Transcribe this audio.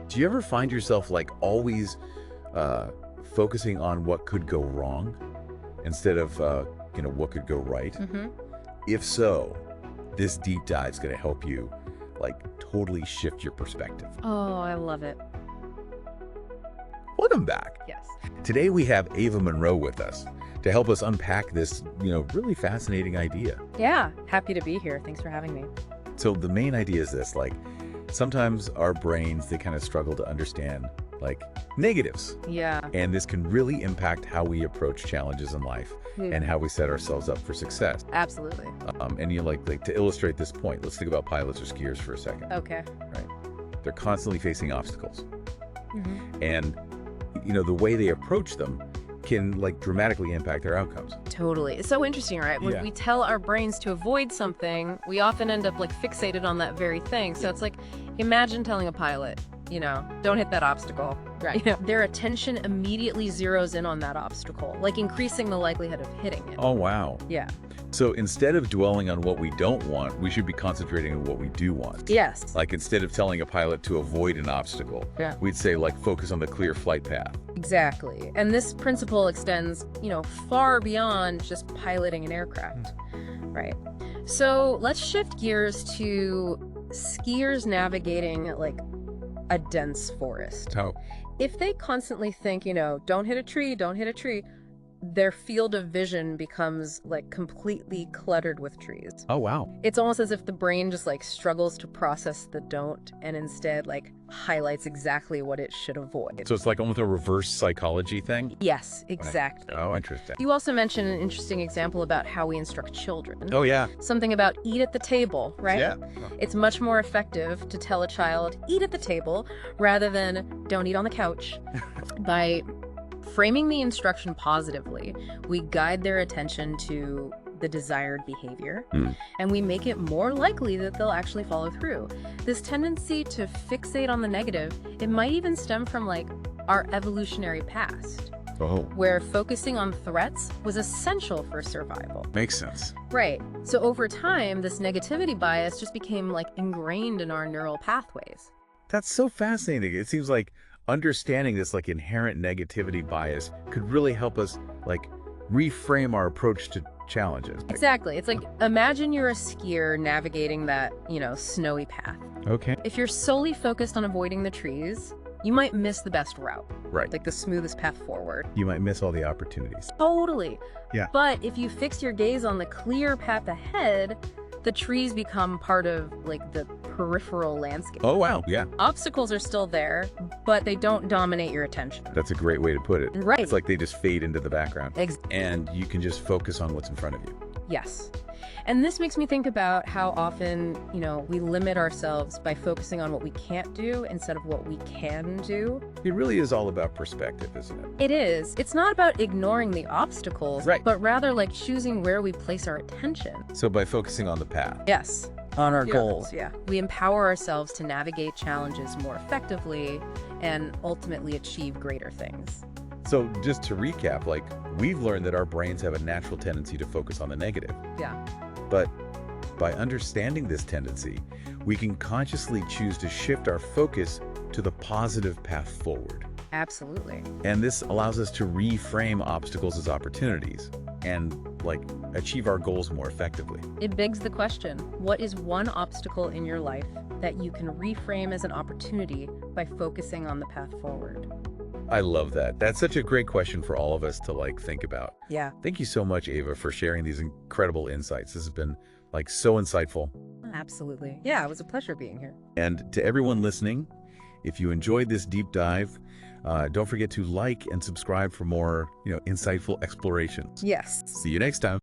Do you ever find yourself like always focusing on what could go wrong instead of, what could go right? If so, this deep dive is going to help you like totally shift your perspective. Oh, I love it. Welcome back. Yes. Today we have Ava Monroe with us to help us unpack this, really fascinating idea. Yeah, happy to be here. Thanks for having me. So the main idea is this, like sometimes our brains, they kind of struggle to understand like negatives. Yeah. And this can really impact how we approach challenges in life and how we set ourselves up for success. Absolutely. And like to illustrate this point, let's think about pilots or skiers for a second. Okay. Right? They're constantly facing obstacles. And, the way they approach them can like dramatically impact their outcomes. Totally. It's so interesting, right? When we tell our brains to avoid something, we often end up like fixated on that very thing. So it's like, imagine telling a pilot, don't hit that obstacle. Right. Their attention immediately zeroes in on that obstacle, like increasing the likelihood of hitting it. Oh, wow. Yeah. So instead of dwelling on what we don't want, we should be concentrating on what we do want. Yes. Like instead of telling a pilot to avoid an obstacle, we'd say like focus on the clear flight path. Exactly. And this principle extends, far beyond just piloting an aircraft, right? So let's shift gears to skiers navigating like a dense forest. Oh. If they constantly think, don't hit a tree, don't hit a tree, their field of vision becomes like completely cluttered with trees. Oh, wow. It's almost as if the brain just like struggles to process the don't and instead like highlights exactly what it should avoid. So it's like almost a reverse psychology thing? Yes, exactly. Oh, interesting. You also mentioned an interesting example about how we instruct children. Oh, yeah. Something about eat at the table, right? Yeah. It's much more effective to tell a child, eat at the table, rather than don't eat on the couch. By framing the instruction positively, we guide their attention to the desired behavior, and we make it more likely that they'll actually follow through. This tendency to fixate on the negative, it might even stem from like our evolutionary past, where focusing on threats was essential for survival. Makes sense. Right. So over time, this negativity bias just became like ingrained in our neural pathways. That's so fascinating. It seems like understanding this like inherent negativity bias could really help us like reframe our approach to challenges. Exactly. It's like, imagine you're a skier navigating that, snowy path. Okay. If you're solely focused on avoiding the trees, you might miss the best route. Right. Like the smoothest path forward. You might miss all the opportunities. Totally. Yeah. But if you fix your gaze on the clear path ahead, the trees become part of like the peripheral landscape. Oh, wow. Yeah. Obstacles are still there, but they don't dominate your attention. That's a great way to put it. Right. It's like they just fade into the background. And you can just focus on what's in front of you. Yes. And this makes me think about how often, we limit ourselves by focusing on what we can't do instead of what we can do. It really is all about perspective, isn't it? It is. It's not about ignoring the obstacles, right, but rather like choosing where we place our attention. So by focusing on the path. Yes. On our goals. Yeah. We empower ourselves to navigate challenges more effectively and ultimately achieve greater things. So just to recap, like we've learned that our brains have a natural tendency to focus on the negative. Yeah. But by understanding this tendency, we can consciously choose to shift our focus to the positive path forward. Absolutely. And this allows us to reframe obstacles as opportunities and like achieve our goals more effectively. It begs the question, what is one obstacle in your life that you can reframe as an opportunity by focusing on the path forward? I love that. That's such a great question for all of us to like think about. Yeah. Thank you so much, Ava, for sharing these incredible insights. This has been like so insightful. Absolutely. Yeah, it was a pleasure being here. And to everyone listening, if you enjoyed this deep dive, don't forget to like and subscribe for more, insightful explorations. Yes. See you next time.